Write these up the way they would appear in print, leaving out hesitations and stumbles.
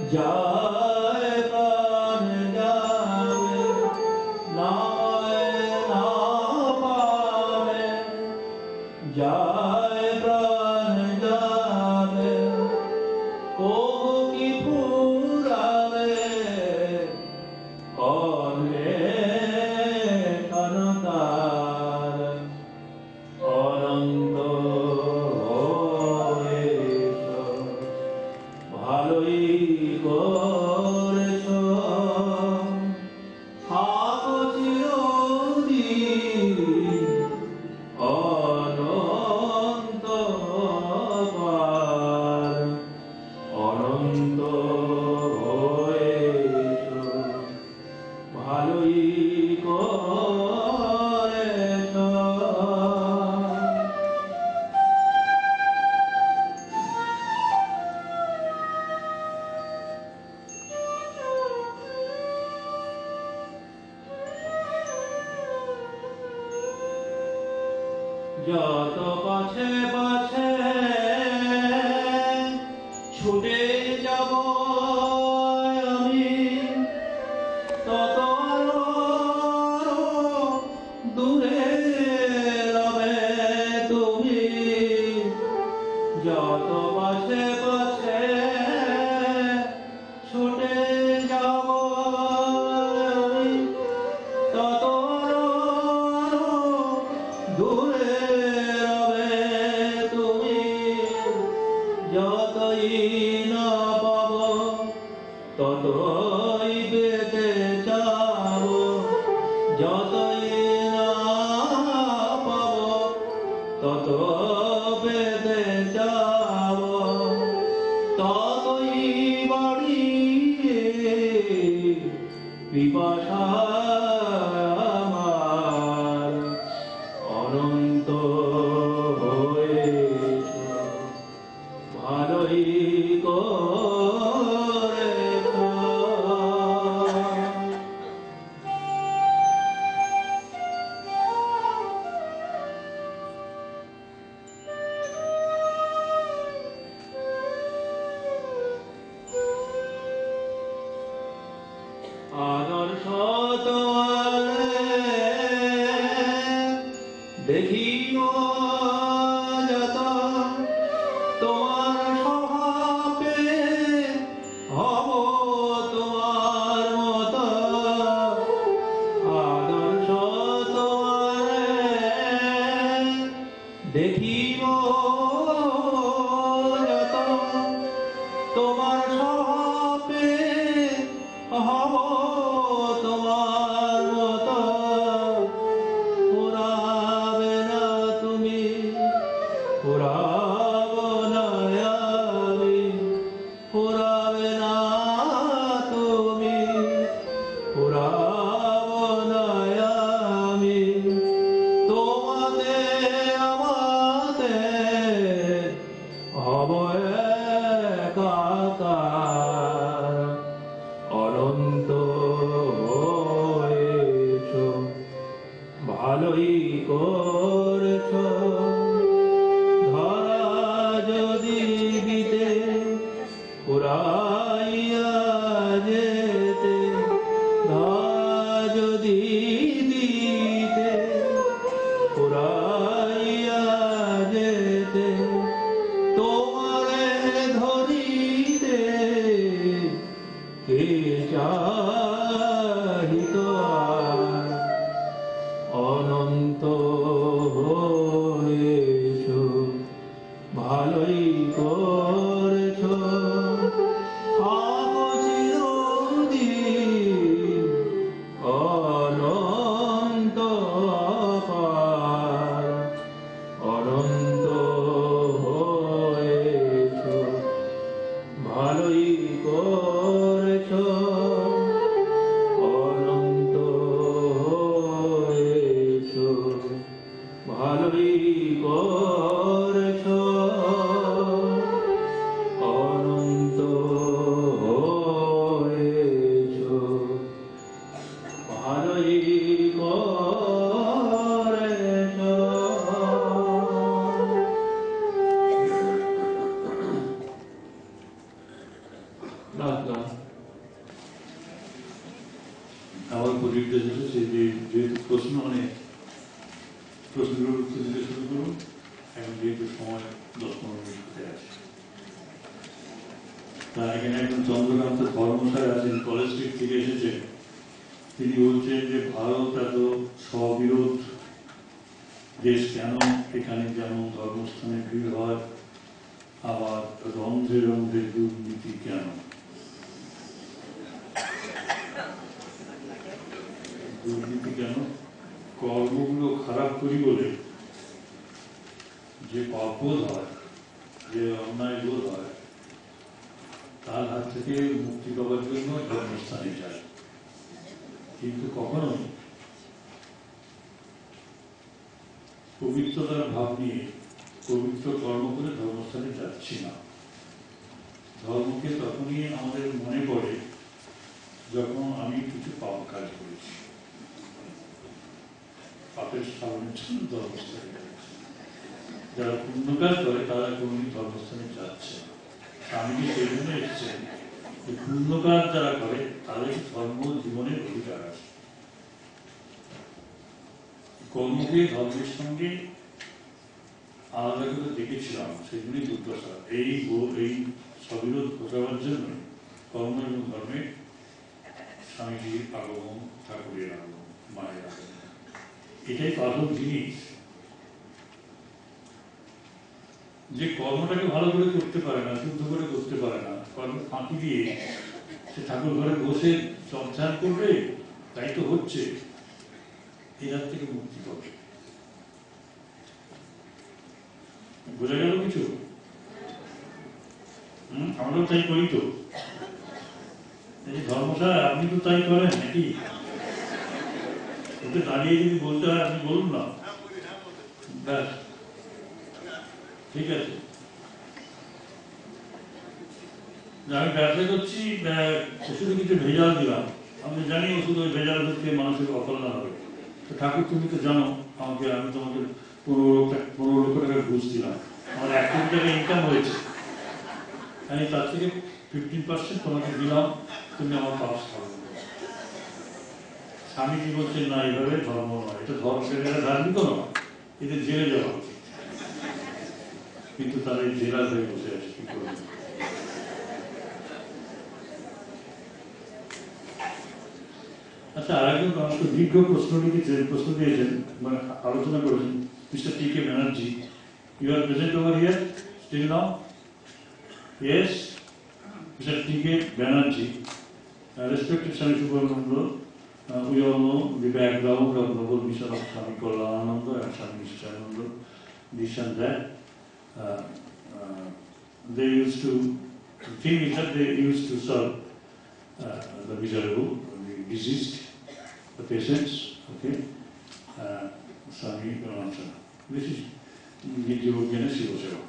যায় প্রাণ যাবে নামায় না পাবে যায় প্রাণ যাবে কবু কি ফুরাবে অন্বেষণতার অনন্ত হয়েছ ভালোই করেছ থাকো চিরদিন অনন্ত পার অনন্ত হয়েছ ভালোই করেছ যত পাছে পাছে ছুটে যাব আমি তত আরো দূরে রবে তুমি যত পাছে পাছে ছুটে যাব আমি তত আরো দূরে রবে তুমি যতই না পাব ততই পেতে চাব যতই না পাব তত পেতে চাব ততই বাড়িয়ে পিপাসা আমার অনন্ত হয়েছ ভালোই করেছ আদর্শ তোমারে দেখিব যত তোমার স্বভাবে হব তোমার মত আদর্শ তোমারে দেখিব যত তোমার স্বভাবে হব তোমার মত পুরাবে না তুমি পুরাব না আমি পুরাবে না তুমি পুরাব না আমি তোমাতে আমাতে হব একাকার অনন্ত হয়েছ ভালোই করেছ ধরা যদি দিতে পুরাইয়া যেতে ধরা যদি দিতে পুরাইয়া যেতে তোমারে ধরিতে কে চাহিত আর অনন্ত আমার প্রতিজ্ঞা এসেছে যে যেহেতু প্রশ্ন অনেক, প্রশ্নগুলোর উত্তর দিতে শুরু করুন। এখন যেহেতু সময় 10-15 মিনিট হতে আছে, তা এখানে একজন চন্দ্রকান্ত ধর্মসার আছেন, কলেজ স্ট্রিট থেকে এসেছেন। তিনি বলছেন যে ভারত এত স্ববিরোধ দেশ কেন, এখানে যেমন ধর্মস্থানে ভিড় হয়, আবার রন্ধ্রে রন্ধ্রে দুর্নীতি কেন? দুর্নীতি কেন? কর্মগুলো খারাপ করি বলে যে পাপবোধ হয়, যে অন্যায় বোধ হয়, তার হাত থেকে মুক্তি পাওয়ার জন্য ধর্মস্থানে যায়। কিন্তু কখনো পবিত্রতার ভাব নিয়ে পবিত্র কর্ম করে ধর্মস্থানে যাচ্ছি না। ধর্মকে তখনই আমাদের মনে পড়ে যখন আমি কিছু পাপ কাজ করেছি, পাপের স্থাপনের জন্য ধর্মস্থানে যাচ্ছি। যারা পুণ্য কাজ করে তারা কোনদিন ধর্মস্থানে যাচ্ছে না। স্বামীজি সেই জন্য এসেছেন যে পুণ্য কাজ যারা করে তাদের ধর্ম জীবনের অধিকার আছে। কর্মকে ধর্মের সঙ্গে আলাদা করে দেখেছিলাম, সেই জন্যই দুর্দশা। এই স্ববিরোধ ঘটাবার জন্য কর্ম এবং ধর্মে স্বামীজির আগমন, ঠাকুরের আগমন, মায়ের আগমন, এটাই আসল জিনিস। যে কর্মটাকে ভালো করে করতে পারে না, শুদ্ধ করে করতে পারে না, কর্ম ফাঁকি দিয়ে সে ঠাকুর ঘরে বসে চর্চা করবে, তাই তো হচ্ছে। এর থেকে মুক্তি পাবে। বোঝা গেল কিছু? আমরাও তাই করি তো। ধর্মসার আপনি তো তাই করেন নাকি? ওকে দাঁড়িয়ে যদি বলতে হয় আপনি বলুন না, ব্যাস ঠিক আছে। আমি ব্যবসা করছি, ওষুধে কিছু ভেজাল দিলাম, আমি জানি ওষুধ ওই ভেজাল থেকে মানুষের অকল্যাণ হবে। তো ঠাকুর তুমি তো জানো আমাকে, আমি তোমাকে 15 লক্ষ টাকা ঘুষ দিলাম, আমার 1 কোটি টাকা ইনকাম হয়েছে, আমি তার থেকে 15% তোমাকে দিলাম, তুমি আমার পাপ স্থাপন করো। স্বামীজি বলছেন না, এইভাবে ধর্ম নয়, এটা ধর্মের ধার্মিক নয়, এদের জেলে যাওয়া উচিত। কিন্তু তারা এই জেলার হয়ে বসে আছে, কি করবে? আচ্ছা, আরেকজন আমাকে দীর্ঘ প্রশ্ন দিয়েছেন, মানে আলোচনা করেছেন, mister T K Banerjee. You are present over here still now? Yes, mister T K Banerjee, respected Swami Subharananda, we all know the background of Noble Mission of Swami Kalyananda and Swami Nishyananda, this and that. They used to, the thing is that they used to serve the miserable, the diseased, the patients, okay? Swami Kalyananda. This is Nidhi Shiva Seva.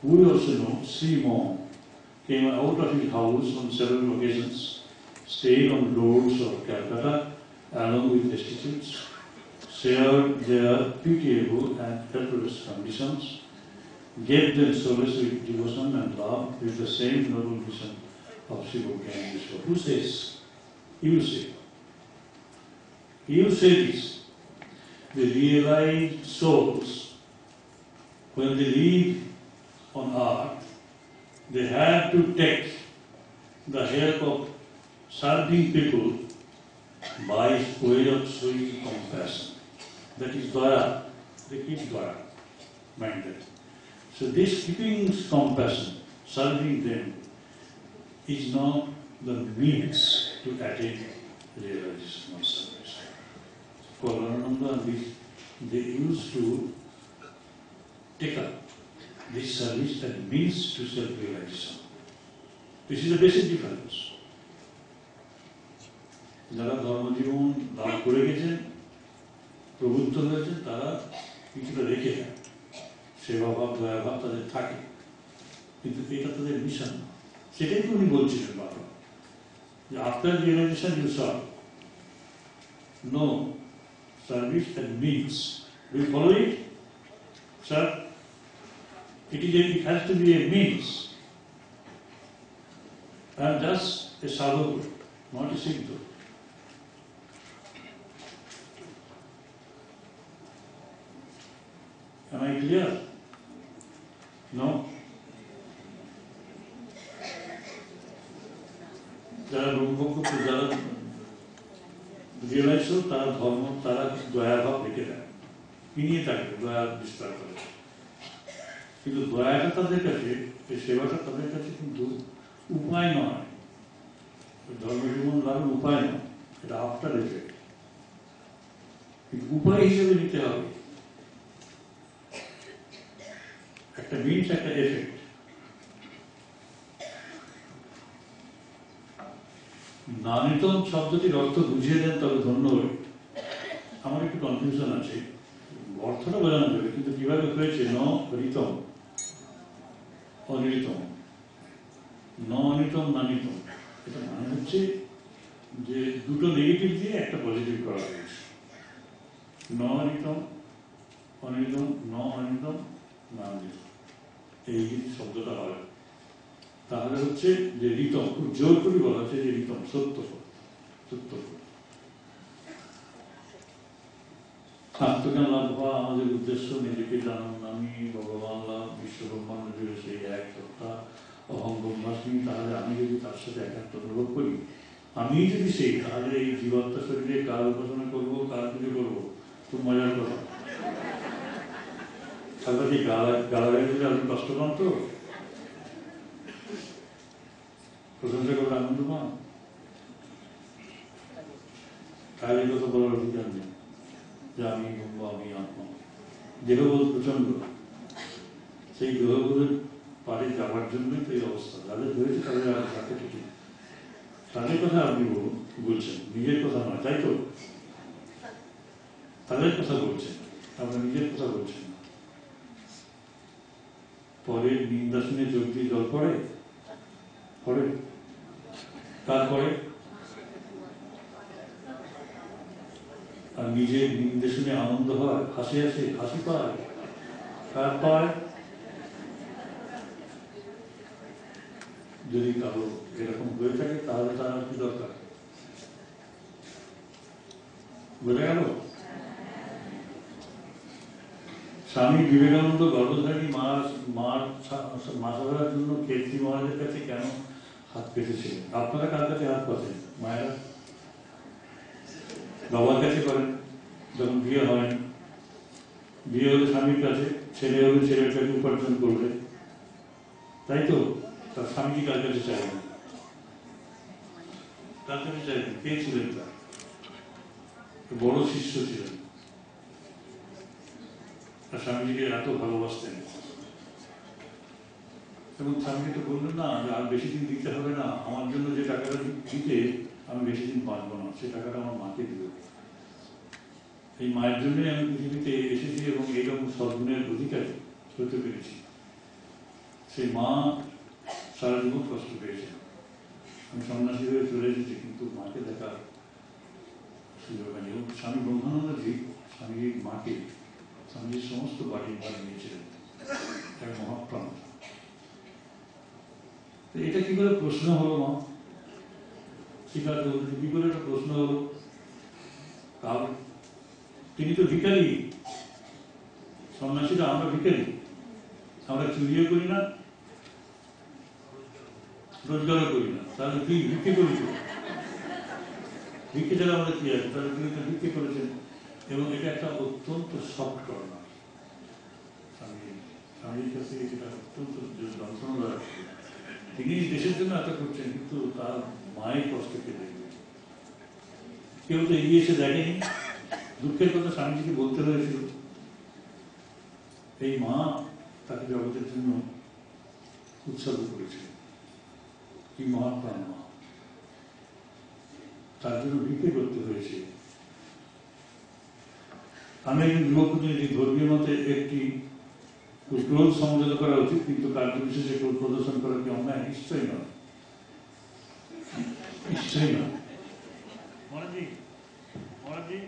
We also know Sri Mon came out of his house on several occasions, stayed on the roads of Calcutta along with destitutes, shared their pitiable and helpless conditions, gave them solace with devotion and love with the same noble mission of Shiva Gyaneshwar. Who says? You say. You say this. The realized souls, when they live on earth, they have to take the help of serving people by way of showing compassion. That is Daya. They keep Daya minded. So this keeping compassion, serving them, is not the means to attain realization of service. For Kalyananda and this, they used to take up this service as means to self-realization. This is the basic difference. যারা ধর্মজীবন লাভ করে গেছেন, প্রবুদ্ধ হয়েছেন, তারা কিছুটা রেখে দেন, সেবাভাব দয়াভাব তাদের থাকে, কিন্তু এটা তাদের মিশন। সেটাই তো উনি বলছিলেন বাবা, যে after realisation you serve, no service and means. We follow it, sir? It has to be a means. I am just a sadhu, not a siddhu. Am I clear? No? যারা ব্রহ্মকে যারা realise তারা ধর্ম তারা দয়াভাব রেখে দেয়, কিনিয়ে থাকবে, দয়া বিস্তার করে। কিন্তু দয়াটা তাদের কাছে, এই সেবাটা তাদের কাছে কিন্তু উপায় নয়, ধর্মজীবন লাভের উপায় নয়, এটা আফটার এফেক্ট। কিন্তু উপায় হিসেবে নিতে হবে, একটা মিনস একটা এফেক্ট। নানিতম শব্দটির অর্থ বুঝিয়ে দেন তবে ধন্য হবে। আমার একটু কনফিউশন আছে, অর্থটা বোঝানো যাবে কিন্তু কিভাবে হয়েছে ন ঋতম অনিতম, ন অনিতম নানিতম, এটা মানে হচ্ছে যে দুটো নেগেটিভ দিয়ে একটা পজিটিভ করা হয়েছে। ন অনিতম অনিতম, ন অনিতম নানিতম, এই শব্দটা হয়। তাহলে হচ্ছে যে ঋতম, খুব জোর করে বলা হচ্ছে যে ঋতম সত্য, সত্য। আত্মজ্ঞান লাভ হওয়া আমাদের উদ্দেশ্য, নিজেকে জানান আমি ভগবান লাভ, বিশ্ব ব্রহ্মাণ্ড জুড়ে সেই এক সত্তা, অহং ব্রহ্মাস্মি। তাহলে আমি যদি তার সাথে একাত্ম অনুভব করি, আমি যদি সেই, তাহলে এই জীবাত্মা শরীরে কার উপাসনা করবো, কার পুজো করবো? খুব মজার কথা। তারপর কি গালাগালি দিলে আপনি কষ্ট পান তো? প্রশংসা করলে আনন্দ পান? তাহলে কথা বলার অধিকার নেই যে আমি ব্রহ্ম, আমি আত্মা। দেহবোধ প্রচন্ড, সেই দেহবোধের পারে যাওয়ার জন্যই তো এই অবস্থা। যাদের হয়েছে তাদের আর থাকে কিছু, তাদের কথা আপনি বলছেন, নিজের কথা নয়, তাই তো? তাদের কথা বলছেন, আপনার নিজের কথা বলছেন না। পরের নিন্দা শুনে চোখ দিয়ে জল পড়ে? পড়ে? কার পড়ে? আর নিজের নিন্দে শুনে আনন্দ হয়, হাসি আসে, হাসি পায়, কার পায়? যদি কারো এরকম হয়ে থাকে তাহলে তার কি দরকার? বোঝা গেল? স্বামী বিবেকানন্দ গর্ভধারী মার মাথা ধরার জন্য ক্ষেত্রী মহারাজের কাছে কেন হাত পেতেছিলেন? আপনারা কার কাছে হাত পাতেন? মায়েরা বাবার কাছে করেন যখন বিয়ে হয়। বিয়ে হলে স্বামীর কাছে, ছেলে হলে ছেলের কাছে উপার্জন করবে, তাই তো? তার স্বামীজি কার কাছে চাইবেন? কার কাছে চাইবেন? কে ছিলেন তার? বড় শিষ্য ছিলেন, আর স্বামীজিকে এত ভালোবাসতেন। এবং স্বামীজি তো বললেন না যে আর বেশি দিন দিতে হবে না, আমার জন্য যে টাকাটা দিতে আমি বেশি দিন বাঁচবো না, সে টাকাটা আমার মাকে দিবে। এই মায়ের জন্যই আমি পৃথিবীতে এসেছি এবং এইরকম সদ্গুণের অধিকারী হতে পেরেছি। সেই মা সারা জীবন কষ্ট পেয়েছেন। আমি সন্ন্যাসী হয়ে চলে এসেছি, কিন্তু মাকে দেখার সুযোগ হয়নি। এবং স্বামী ব্রহ্মানন্দজি স্বামীজির মাকে, স্বামীজির সমস্ত বাড়ি নিয়েছিলেন, এক মহাপ্রাণ। এটা কি করে প্রশ্ন হলো? মা স্বীকার করলেন, কি করে একটা প্রশ্ন হলো? কারণ তিনি তো ভিখারি, সন্ন্যাসীরা আমরা ভিখারি, আমরা চুরিও করি না, রোজগারও করি না, তাহলে তুই ভিক্ষে করিস? ভিক্ষে ছাড়া আমাদের কি আছে? তাহলে তিনি তো ভিক্ষে করেছেন। এবং এটা একটা অত্যন্ত সফট ঘটনা, স্বামীর কাছে এটা অত্যন্ত যন্ত্রণা। তিনি দেশের জন্য এত করছেন, কিন্তু তার মায়ের কষ্টকে দেখবে কেউ তো এগিয়ে এসে দেখেনি। দুঃখের কথা স্বামীজিকে বলতে হয়েছিল। এই মা তাকে জগতের জন্য উৎসর্গ করেছে, কি মহাপ্রাণ মা, তার জন্য ভিক্ষে করতে হয়েছে। আমি একজন যুবক প্রতিনিধি, ধর্মীয় মতে একটি ক্রোধ সংযত করা উচিত, কিন্তু কার্য বিশেষে ক্রোধ প্রদর্শন করা কি অন্যায়? নিশ্চয়ই নয়, নিশ্চয়ই নয়। মহারাজি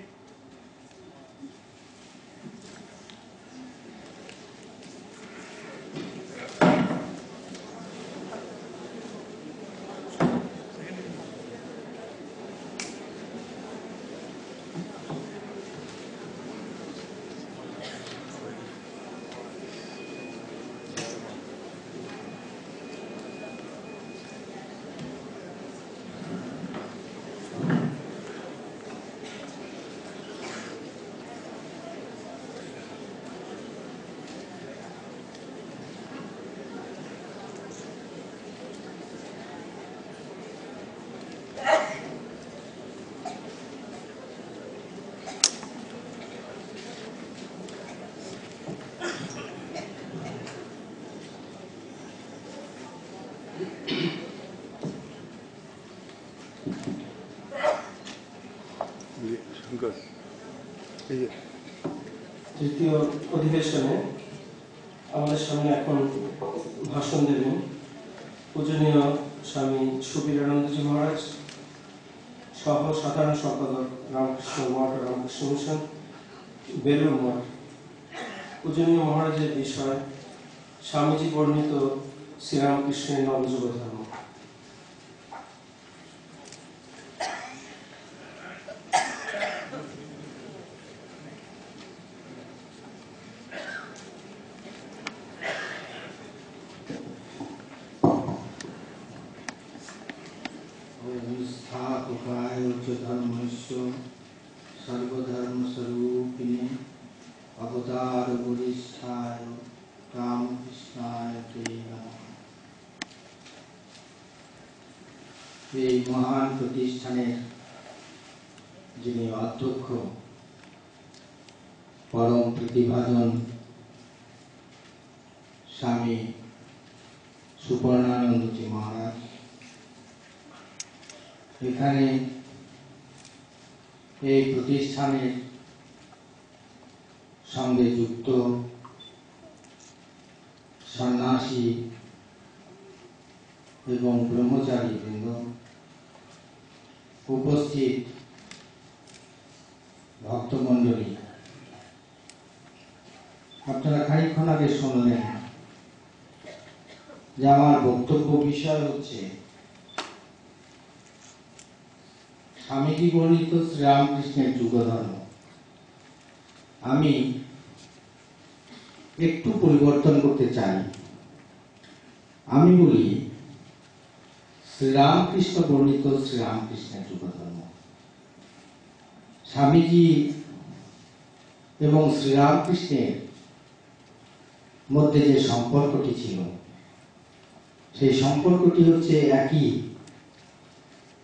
তৃতীয় অধিবেশনে আমাদের সামনে এখন ভাষণ দেবেন পূজনীয় স্বামী সুবীরানন্দজি মহারাজ, সহ সাধারণ সম্পাদক রামকৃষ্ণ মঠ ও রামকৃষ্ণ মিশন, বেলুড় মঠ। পূজনীয় মহারাজের বিষয় স্বামীজি বর্ণিত শ্রীরামকৃষ্ণের নবযুগ ধর্ম। स्थापकाय च धर्मस्य सर्वधर्मस्वरूपिणे अवतार वरिष्ठाय रामकृष्णाय ते नमः। এই মহান প্রতিষ্ঠানের যিনি অধ্যক্ষ পরম প্রতিভাজন স্বামী সুবর্ণানন্দজি মহারাজ, এখানে এই প্রতিষ্ঠানের সঙ্গে যুক্ত সন্ন্যাসী এবং ব্রহ্মচারী বৃন্দ, উপস্থিত ভক্তমণ্ডলী, আপনারা খানিকক্ষণ আগে শুনলেন যে আমার বক্তব্য বিষয় হচ্ছে স্বামীজি বর্ণিত শ্রীরামকৃষ্ণের যুগধর্ম। আমি একটু পরিবর্তন করতে চাই। আমি বলি শ্রীরামকৃষ্ণ বর্ণিত শ্রীরামকৃষ্ণের যুগধর্ম। স্বামীজি এবং শ্রীরামকৃষ্ণের মধ্যে যে সম্পর্কটি ছিল, সেই সম্পর্কটি হচ্ছে একই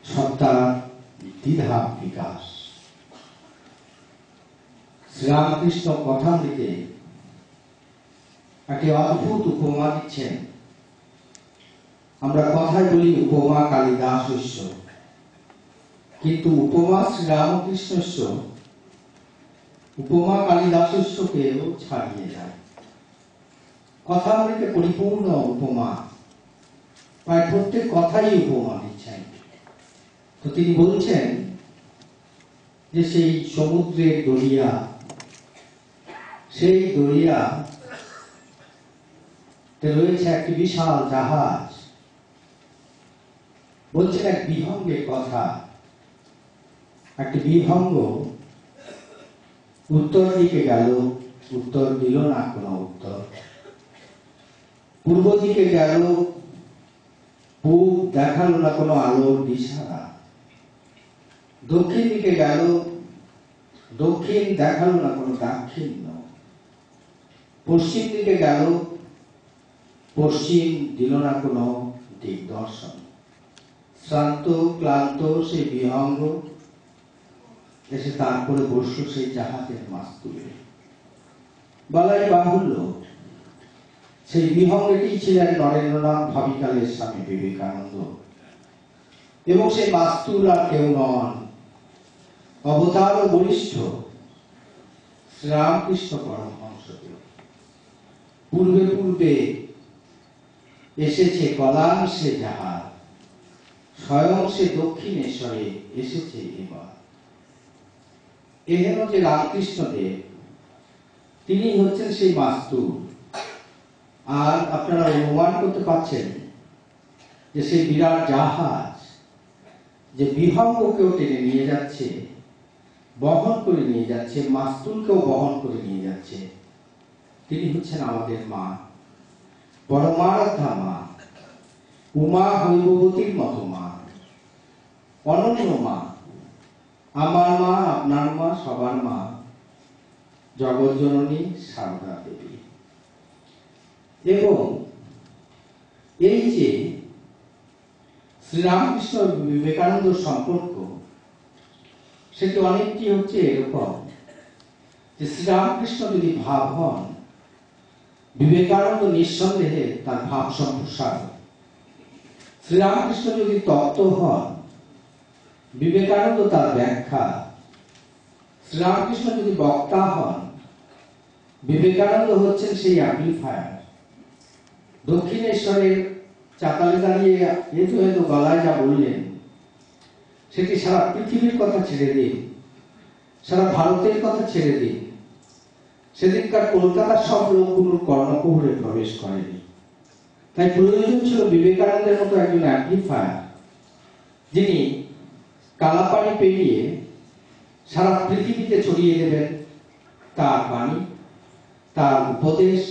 সত্তার দ্বিধা বিকাশ। শ্রীরামকৃষ্ণ কথামৃতে একটি অদ্ভুত উপমা দিচ্ছেন। আমরা কথায় বলি উপমা কালিদাসস্য, কিন্তু উপমা শ্রীরামকৃষ্ণস্য উপমা কালিদাসস্যকেও ছাড়িয়ে যায়। কথামৃতে পরিপূর্ণ উপমা, প্রায় প্রত্যেক কথাই উপমা দিচ্ছেন। তো তিনি বলছেন যে সেই সমুদ্রের দরিয়া, সেই দরিয়াতে রয়েছে একটি বিশাল জাহাজ। বলছেন এক বিহঙ্গের কথা। একটি বিহঙ্গ উত্তর দিকে গেল, উত্তর দিল না কোনো উত্তর। পূর্ব দিকে গেল, পূব দেখালো না কোনো আলোর দিশারা। দক্ষিণ দিকে গেল, দক্ষিণ দেখালো না কোনো দাক্ষিণ্য। পশ্চিম দিকে গেল, পশ্চিম দিল না কোনো দিগদর্শন। শ্রান্ত ক্লান্ত সেই বিহঙ্গ এসে তারপরে বসল সেই জাহাজের মাস্তুলে। বলাই বাহুল্য, সেই বিহঙ্গটি ছিলেন নরেন্দ্রনাথ ভাবিকালের স্বামী বিবেকানন্দ, এবং সেই মাস্তুল আর কেউ নন, অবতার ও বরিষ্ঠ শ্রীরামকৃষ্ণ পরমহংসদেব। পূর্বে পূর্বে এসেছে কলান সে জাহাজ, স্বয়ং সে দক্ষিণেশ্বরে এসেছে এবার। এহেন যে রামকৃষ্ণদেব, তিনি হচ্ছেন সেই মাস্তুল। আর আপনারা অনুমান করতে পারছেন যে সেই বিরাট জাহাজ যে বিহঙ্গকেও টেনে নিয়ে যাচ্ছে, বহন করে নিয়ে যাচ্ছে, মাস্তুলকেও বহন করে নিয়ে যাচ্ছে, তিনি হচ্ছেন আমাদের মা, পরমারাধ্যা মা, উমা হৈববতীর মতো মা, অনন্য মা, আমার মা, আপনার মা, সবার মা, জগৎজননী সারদা দেবী। এবং এই যে শ্রীরামকৃষ্ণ বিবেকানন্দ সম্পর্ক, সেটি অনেকটি হচ্ছে এরকম যে শ্রীরামকৃষ্ণ যদি ভাব হন, বিবেকানন্দ নিঃসন্দেহে তার ভাব সম্প্রসারক। শ্রীরামকৃষ্ণ যদি তত্ত্ব হন, বিবেকানন্দ তার ব্যাখ্যা, শ্রীরামকৃষ্ণ যদি বক্তা হন, বিবেকানন্দ হচ্ছেন সেই অ্যাম্প্লিফায়ার। দক্ষিণেশ্বরের চাতালে দাঁড়িয়ে এতো এতো গলায় যা বললেন, সেটি সারা পৃথিবীর কথা ছেড়ে দিন, সারা ভারতের কথা ছেড়ে দিন, সেদিনকার কলকাতার সব লোকগুলোর কর্ণকুহরে প্রবেশ করেনি। তাই প্রয়োজন ছিল বিবেকানন্দের মতো একজন অ্যাম্প্লিফায়ার, যিনি কালাপানি পেরিয়ে সারা পৃথিবীতে ছড়িয়ে দেবেন তার বাণী, তার উপদেশ,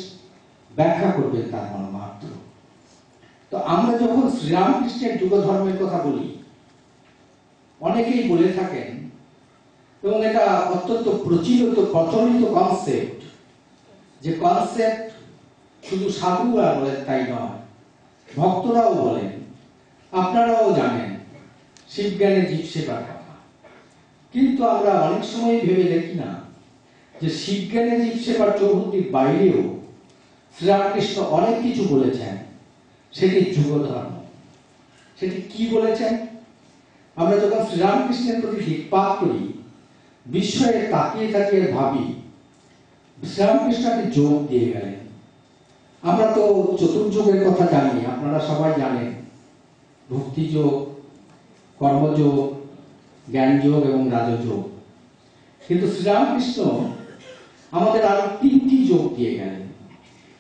ব্যাখ্যা করবেন তার মর্মার্থ। তো আমরা যখন শ্রীরামকৃষ্ণের যুগ ধর্মের কথা বলি, অনেকেই বলে থাকেন, এবং এটা অত্যন্ত প্রচলিত কনসেপ্ট, যে কনসেপ্ট শুধু সাধুরা বলেন তাই নয়, ভক্তরাও বলেন, আপনারাও জানেন, শিবজ্ঞানে জীব সেবার কথা। কিন্তু আমরা অনেক সময় ভেবে দেখি না যে শিবজ্ঞানে জীব সেবার চৌহদ্দির বাইরেও শ্রীরামকৃষ্ণ অনেক কিছু বলেছেন, সেটি যুগ ধর্ম। সেটি কি বলেছেন? আমরা যখন শ্রীরামকৃষ্ণের প্রতি দৃষ্টিপাত করি, বিস্ময়ে তাকিয়ে তাকিয়ে ভাবি, শ্রীরামকৃষ্ণকে যোগ দিয়ে গেলেন। আমরা তো চতুর্যোগের কথা জানি, আপনারা সবাই জানেন, ভক্তিযোগ, কর্মযোগ, জ্ঞানযোগ এবং রাজযোগ। কিন্তু শ্রীরামকৃষ্ণ আমাদের আরো 3টি যোগ দিয়ে গেলেন,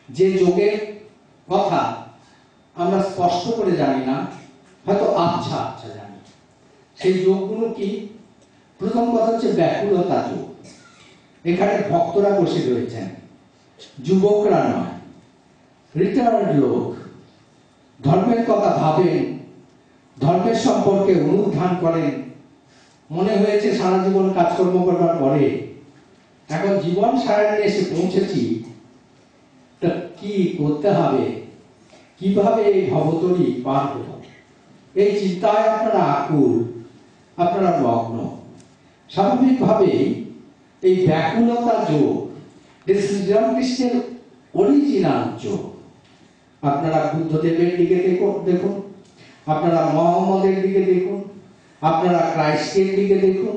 যে যোগের কথা আমরা স্পষ্ট করে জানি না, হয়তো আচ্ছা আচ্ছা জানি। সেই যোগগুলো কি? প্রথম কথা হচ্ছে ব্যাকুলতা যোগ। এখানে ভক্তরা বসে রয়েছেন, যুবকরা নয়, রিটায়ার্ড লোক, ধর্মের কথা ভাবেন, ধর্মের সম্পর্কে অনুধান করেন। মনে হয়েছে সারা জীবন কাজকর্ম করবার পরে এখন জীবন সারণে এসে পৌঁছেছি, তা কি করতে হবে, কিভাবে এই ভবতরী পার হব, এই চিন্তায় আপনারা আকুল, আপনারা মগ্ন। স্বাভাবিকভাবেই এই ব্যাকুলতা যোগ শ্রীরামকৃষ্ণের অরিজিনাল যোগ। আপনারা বুদ্ধদেবের দিকে দেখুন, আপনারা মোহাম্মদের দিকে দেখুন, আপনারা ক্রাইস্টের দিকে দেখুন,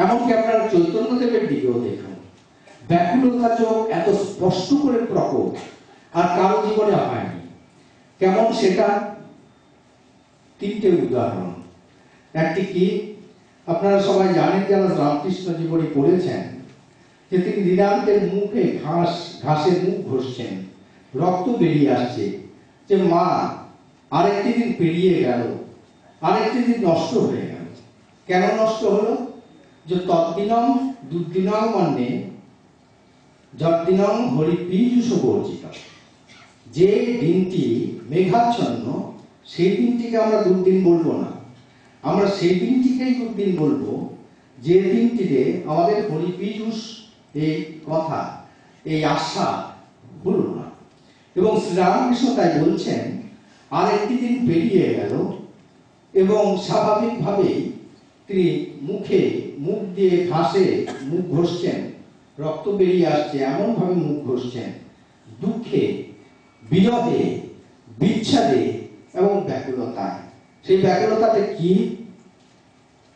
এমনকি আপনারা চৈতন্যদেবের দিকেও দেখুন। ব্যাকুলতা যোগ এত স্পষ্ট করে প্রকট আর কারো জীবনে হয়নি। কেমন সেটা? 3টে উদাহরণ। একটি কি? আপনারা সবাই জানেন, যারা রামকৃষ্ণ জীবনী পড়েছেন, যে তিনি দিনান্তের মুখে ঘাসের মুখ ঘষছেন, রক্ত বেরিয়ে আসছে, যে মা আরেকটি দিন পেরিয়ে গেল, আরেকটি দিন নষ্ট হয়ে গেল। কেন নষ্ট হলো? যে তদ্দিনং দুর্দিনং মানে যদ্দিনং হরি পীযুষ বর্জিত, যে দিনটি মেঘাচ্ছন্ন, সেই দিনটিকে আমরা দুর্দিন বলবো না, আমরা সেই দিনটিকেই দুর্দিন বলবো যে দিনটিতে আমাদের হরি পীযুষ এই কথা, এই আশা হলো না। এবং শ্রীরামকৃষ্ণ তাই বলছেন, আর একটি দিন পেরিয়ে গেল, এবং স্বাভাবিকভাবেই তিনি মুখ দিয়ে ঘাসে মুখ ঘষছেন, রক্ত বেরিয়ে আসছে, এমন ভাবে মুখ ঘষছেন, দুঃখে, বিরহে, বিচ্ছেদে এবং ব্যাকুলতায়। সেই ব্যাকুলতাতে কি?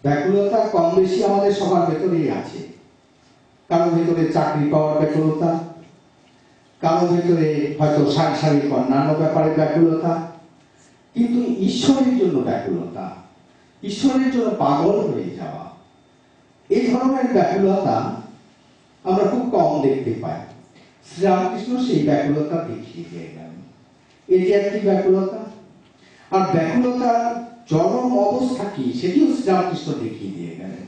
ব্যাকুলতা কম বেশি আমাদের সবার ভেতরেই আছে। কারো ভেতরে চাকরি পাওয়ার ব্যাকুলতা, কারো ভেতরে হয়তো সাংসারিক অন্যান্য ব্যাপারে ব্যাকুলতা, কিন্তু ঈশ্বরের জন্য ব্যাকুলতা, ঈশ্বরের জন্য পাগল হয়ে যাওয়া, এই ধরনের ব্যাকুলতা আমরা খুব কম দেখতে পাই। শ্রীরামকৃষ্ণ সেই ব্যাকুলতা দেখিয়ে দিয়ে গেলেন। এই যে একটি ব্যাকুলতা, আর ব্যাকুলতার চরম অবস্থা কি সেটিও শ্রীরামকৃষ্ণ দেখিয়ে দিয়ে গেলেন।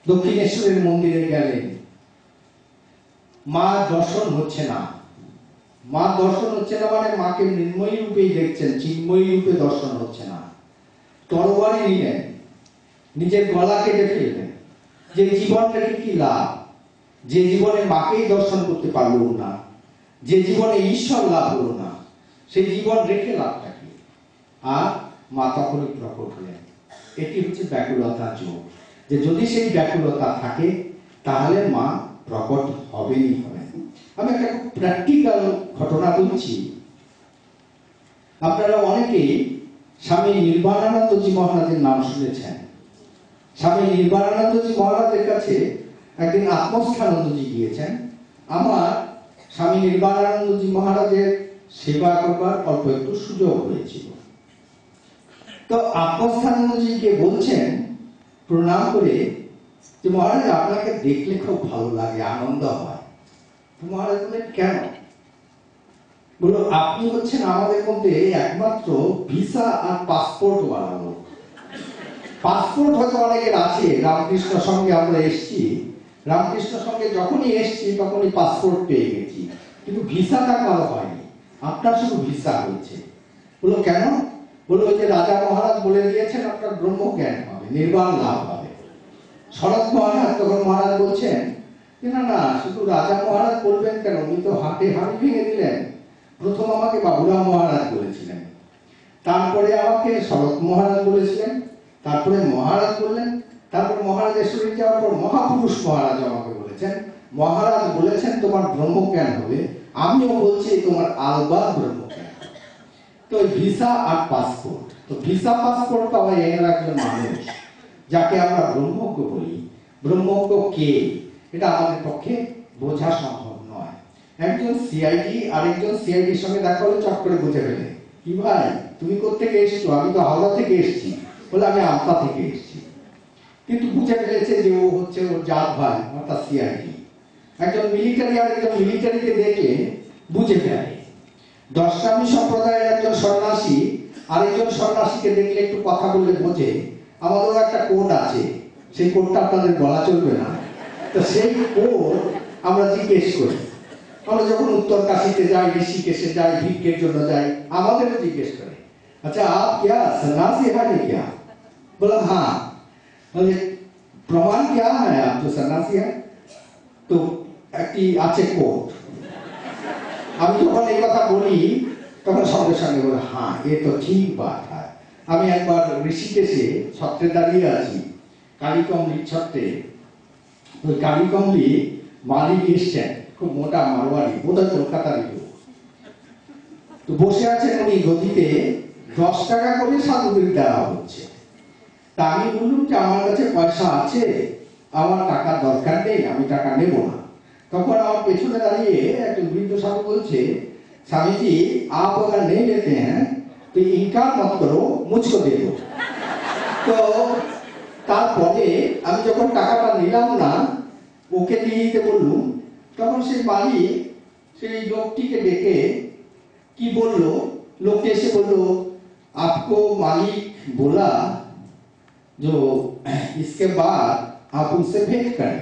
দক্ষিণেশ্বরের মন্দিরে গেলেন, মা দর্শন হচ্ছে না। মা দর্শন হচ্ছে না মানে মাকে মৃন্ময়ী রূপেই দেখছেন, চিন্ময়ী রূপে দর্শন হচ্ছে না। তরবারি নিলেন, নিজের গলা কেটে ফেললেন। যে জীবন রেখে কি লাভ? যে জীবনে মাকেই দর্শন করতে পারল না, যে জীবনে ঈশ্বর লাভ হলো না, সেই জীবন রেখে লাভটা কি? আর মা তখনই প্রকট হলেন। এটি হচ্ছে ব্যাকুলতা যোগ, যে যদি সেই ব্যাকুলতা থাকে তাহলে মা প্রকট হবেই হবেন। আমি একটা খুব প্র্যাকটিক্যাল ঘটনা বলছি। আপনারা অনেকেই স্বামী নির্বাণানন্দজি মহারাজের নাম শুনেছেন। স্বামী নির্বাণানন্দজি মহারাজের কাছে একদিন আত্মস্থানন্দজি গিয়েছেন। আমার স্বামী নির্বাণানন্দজি মহারাজের সেবা করবার অল্প একটু সুযোগ হয়েছিল। তো আত্মস্থানন্দজিকে বলছেন প্রণাম করে যে মহারাজ আপনাকে দেখলে খুব ভালো লাগে, আনন্দ হয়। তো মহারাজ বললেন কেন? বলল আপনি হচ্ছেন আমাদের মধ্যে একমাত্র ভিসা আর পাসপোর্ট ওয়ালা লোক। পাসপোর্ট হয়তো অনেকের আছে, রামকৃষ্ণ সঙ্গে আমরা এসছি, রামকৃষ্ণ সঙ্গে যখনই এসছি তখনই পাসপোর্ট পেয়ে গেছি, কিন্তু ভিসাটা কারো হয়নি, আপনার শুধু ভিসা হয়েছে। বললো কেন? বললো ওই যে রাজা মহারাজ বলে দিয়েছেন আপনার ব্রহ্মজ্ঞান হবে, নির্বাণ লাভ হবে। শরৎ মহারাজ তখন মহারাজ বলছেন যে না না, শুধু রাজা মহারাজ বলবেন কেন, উনি তো হাতে হাড়ি ভেঙে দিলেন। প্রথম আমাকে বাবুরাম মহারাজ বলেছিলেন, তারপরে আমাকে শরৎ মহারাজ বলেছিলেন, তারপরে মহারাজ বললেন, তারপর মহারাজের শরীর যাওয়ার পর মহাপুরুষ মহারাজ আমাকে বলেছেন। মহারাজ বলেছেন তোমার ব্রহ্মজ্ঞান হবে, আমিও বলছি তোমার আলবাদ ব্রহ্মজ্ঞান। তো ভিসা আর পাসপোর্ট, তো ভিসা পাসপোর্ট পাওয়া এর একজন মানুষ যাকে আমরা ব্রহ্মজ্ঞ বলি। ব্রহ্মজ্ঞ কে, এটা আমাদের পক্ষে বোঝা সম্ভব নয়। একজন সিআইডি আরেকজন সিআইডির সঙ্গে দেখা হলে চট করে বুঝে ফেলে, কি ভাই তুমি কোত্থেকে এসছো? আমি তো হাওড়া থেকে এসেছি। বলে আমি আমতা থেকে এসেছি। কিন্তু বুঝে ফেলেছে যে ও হচ্ছে ওর জাত ভাই, অর্থাৎ সিআইডি। একজন মিলিটারি আরেকজন মিলিটারিকে দেখলে বুঝে ফেলে। দশরামী সম্প্রদায়ের একজন সন্ন্যাসী আরেকজন সন্ন্যাসীকে দেখলে একটু কথা বললে বোঝে। আমাদেরও একটা কোড আছে, সেই কোডটা আপনাদের বলা চলবে না। তো সেই কোড আমরা জিজ্ঞেস করি। আমরা যখন উত্তর কাশীতে যাই, ঋষিকেশে যাই, ভিক্ষের জন্য যাই, আমাদেরও জিজ্ঞেস করে, আচ্ছা আপ क्या सन्यासी है क्या? बोला हाँ। बोले प्रमाण क्या है आप जो सन्यासी है? तो একটি আছে কোড। আমি যখন এই কথা বলি তখন সঙ্গে সঙ্গে বলে হ্যাঁ এ তো ঠিক বাত হয়। আমি একবার ঋষিকেশে ছত্রে দাঁড়িয়ে আছি, কালীকমলির ছত্রে। ওই কালীকমলি মালিক এসছেন, খুব মোটা মারোয়ারি, বোধহয় কলকাতারই লোক। তো বসে আছেন উনি গদিতে, 10 টাকা করে সাধুদের দেওয়া হচ্ছে। তা আমি বললাম যে আমার কাছে পয়সা আছে, আমার টাকার দরকার নেই, আমি টাকা নেব না। তখন আমার পেছনে দাঁড়িয়ে একজন বৃদ্ধ সাধু বলছে, স্বামীজি आप अगर नहीं लेते हैं तो इनकार मत करो, मुझको दे दो। তো তারপরে আমি যখন টাকাটা নিলাম না, ওকে দিয়ে দিতে বললুম, তখন সেই মালিক সেই লোকটিকে ডেকে কি বললো, লোকটি এসে বললো आपको मालिक बोला जो इसके बाद आप उनसे भेंट करें।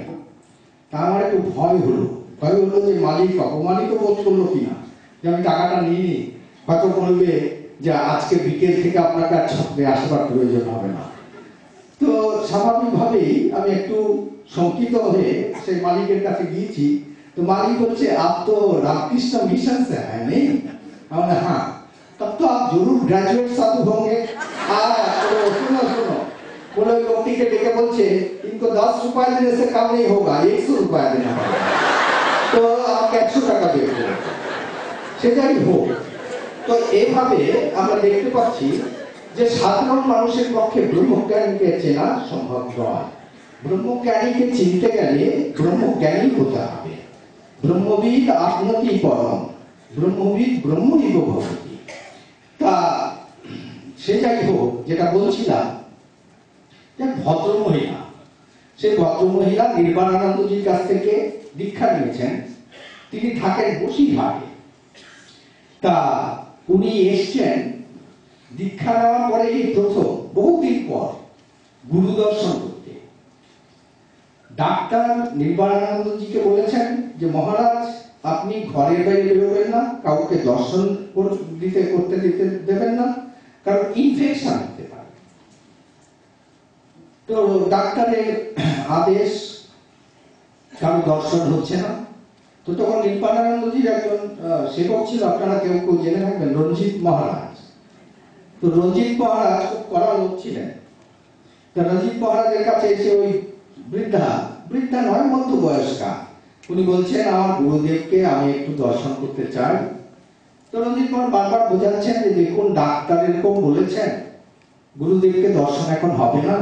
তা আমার একটু ভয় হলো যে মালিক অপমানিত বোধ করলো কিনা, যে আমি টাকাটা নিইনি। হয়তো বলবে যে আজকে বিকেল থেকে আপনাকে আর ছত্রে আসবার প্রয়োজন হবে না। তো স্বাভাবিকভাবেই আমি একটু শঙ্কিত হয়ে সেই মালিকের কাছে গিয়েছি। তো মালিক বলছে आप तो रामकृष्ण मिशन से हैं नहीं? हमने हाँ, तब तो आप जरूर ग्रेजुएट साधु होंगे। सुनो बोले लोगों के लेके बोलছে इनको 10 रुपए देने से काम नहीं होगा, 100 रुपए देना होगा। तो आप 100 টাকা দেবেন। সেটাই হোক। তো এইভাবে আমরা দেখতে পাচ্ছি যে সাধারণ মানুষের পক্ষে ব্রহ্মজ্ঞানীকে চেনা সম্ভব নয়। ব্রহ্মজ্ঞানীকে চিনতে গেলে ব্রহ্মজ্ঞানী হতে হবে। ব্রহ্মবিদ আত্মতি পরম, ব্রহ্মবিদ ব্রহ্মৈব ভবতি। তা সেটাই হোক, যেটা বলছিলাম যে ভদ্রমহিলা, সেই ভদ্রমহিলা নির্বাণানন্দজির কাছ থেকে দীক্ষা নিয়েছেন। তিনি থাকেন বসিরহাটে। তা উনি এসছেন দীক্ষা নেওয়ার পরে এই প্রথম বহুদিন পর গুরু দর্শন করতে। ডাক্তার নির্বাণানন্দজিকে বলেছেন যে মহারাজ আপনি ঘরের বাইরে বেরোবেন না, কাউকে দর্শন করতে দেবেন না, কারণ ইনফেকশন হতে পারে। তো ডাক্তারের আদেশ, কারো দর্শন হচ্ছে না। তো তখন নির্বাণানন্দজির একজন সেবক ছিল, আপনারা কেউ কেউ জেনে থাকবেন, রঞ্জিত মহারাজ। তো রঞ্জিত মহারাজ খুব কড়া লোক ছিলেন। তো রঞ্জিত মহারাজের কাছে এসে ওই বৃদ্ধা নয়, মধ্য বয়স্কা, উনি বলছেন আমার গুরুদেবকে আমি একটু দর্শন করতে চাই। তো রঞ্জিত মহারাজ বারবার বোঝাচ্ছেন যে দেখুন ডাক্তার এরকম বলেছেন, গুরুদেবকে দর্শন এখন হবে না।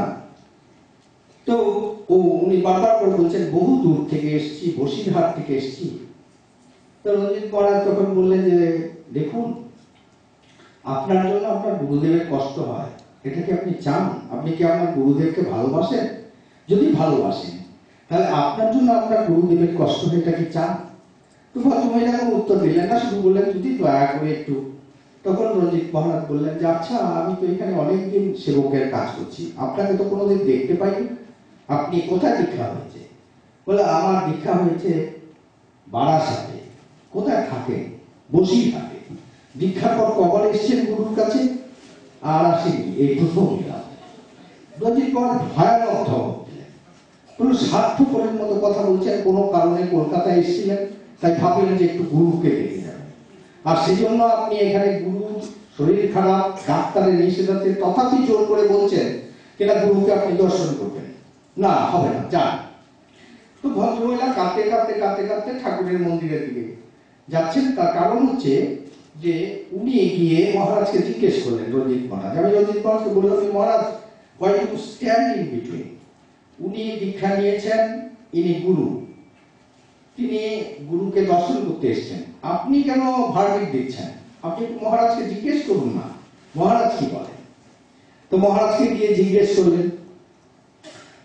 তো উনি বারবার করে বলছেন বহু দূর থেকে এসেছি, বসিরহাট থেকে এসেছি। তো রঞ্জিত মহারাজ তখন বললেন যে দেখুন, আপনার জন্য আপনার গুরুদেবের কষ্ট হয়, এটা কি আপনি চান? আপনি কি আপনার গুরুদেবকে ভালোবাসেন? যদি ভালোবাসেন তাহলে আপনার জন্য আপনার গুরুদেবের কষ্ট হয়, এটা কি চান? তো ভদ্রমহিলা কোনো উত্তর দিলেন না, শুধু বললেন যদি দয়া করে একটু। তখন রঞ্জিত মহারাজ বললেন যে আচ্ছা, আমি তো এখানে অনেকদিন সেবকের কাজ করছি, আপনাকে তো কোনোদিন দেখতে পাইনি, আপনি কোথায় দীক্ষা হয়েছে? বলে আমার দীক্ষা হয়েছে বারাসাতে। কোথায় থাকে? বসিরহাটে। দীক্ষার পর কবার এসছেন গুরুর কাছে? আর আসেনি, এই প্রথম এলাম। রঞ্জিত মহারাজ ভয়ানক ধমক দিলেন, কোনো স্বার্থপরের মতো কথা বলছেন, কোনো কারণে কলকাতায় এসেছিলেন, তাই ভাবলেন যে একটু গুরুকে দেখে যাবেন, আর সেই জন্য আপনি এখানে গুরুর শরীর খারাপ, ডাক্তারের নিষেধাজ্ঞে তথাপি জোর করে বলছেন কিনা গুরুকে আপনি দর্শন করবেন। না, হবে না, যান। তো ভদ্রমহিলা কাঁদতে কাঁদতে কাঁদতে কাঁদতে ঠাকুরের মন্দিরের দিকে যাচ্ছেন। তার কারণ হচ্ছে যে উনি গিয়ে মহারাজকে জিজ্ঞেস করলেন, রঞ্জিত মহারাজ, আমি রঞ্জিত মহারাজকে বললাম, মহারাজ why you stand in between? উনি দীক্ষা নিয়েছেন, ইনি গুরু, তিনি গুরুকে দর্শন করতে এসেছেন, আপনি কেন ভার্ডিক্ট দিচ্ছেন? আপনি একটু মহারাজকে জিজ্ঞেস করুন না, মহারাজ কি বলেন। তো মহারাজকে গিয়ে জিজ্ঞেস করলেন।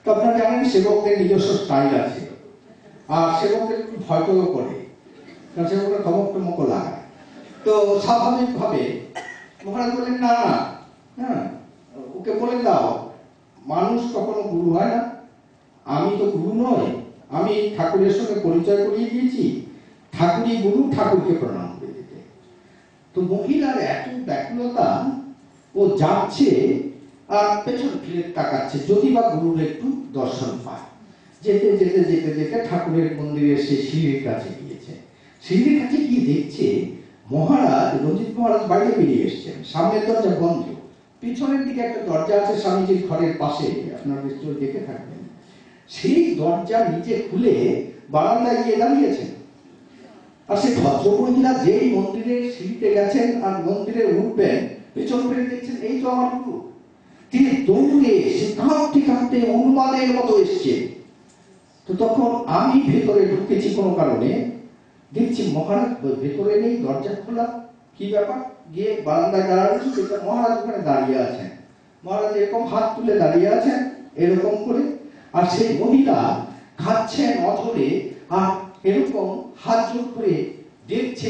তো আপনারা জানেন সেবকদের নিজস্ব স্টাইল আছে, আর সেবকদের একটু ভয় করে, কারণ সেবকরা ধমক টমক লাগায়। তো স্বাভাবিকভাবে মহারাজ বললেন না না, হ্যাঁ ওকে বলে দাও, মানুষ কখনো গুরু হয় না, আমি তো গুরু নই, আমি ঠাকুরের সঙ্গে পরিচয় করিয়ে দিয়েছি, ঠাকুরই গুরু, ঠাকুরকে প্রণাম করে দিতে। তো মহিলার এত ব্যাকুলতা, ও যাচ্ছে আর পেছন ফিরে তাকাচ্ছে যদি বা গুরুর একটু দর্শন পায়। যেতে যেতে যেতে যেতে ঠাকুরের মন্দিরে এসে সিঁড়ির কাছে গিয়েছে। সিঁড়ির কাছে গিয়ে দেখছে মহারাজ, রঞ্জিত মহারাজ বাইরে বেরিয়ে এসছেন, সামনের দরজা বন্ধ, পিছনের দিকে একটা দরজা আছে স্বামীজির ঘরের পাশে, আপনার নিশ্চয় দেখে থাকবেন। সেই দরজা নিচে খুলে বারান্দায় গিয়ে দাঁড়িয়েছেন। আর সেই ভদ্রমহিলা যেই মন্দিরের সিঁড়িতে গেছেন আর মন্দিরে উঠবেন, পেছন ফিরে দেখছেন এই তো আমার গুরু। তিনি দৌড়ে এসে কাঁদতে কাঁদতে উন্মাদের মতো এসছে। তো তখন আমি ভেতরে ঢুকেছি কোনো কারণে, দেখছি মহারাজ ভেতরে নেই, দরজা খোলা, কি ব্যাপার? গিয়ে বারান্দায় দাঁড়ানো, মহারাজ ওখানে দাঁড়িয়ে আছেন। মহারাজ এরকম হাত তুলে দাঁড়িয়ে আছেন এরকম করে, আর সেই মহিলা খাচ্ছেন অধরে আর এরকম হাত জোর করে দেখছে।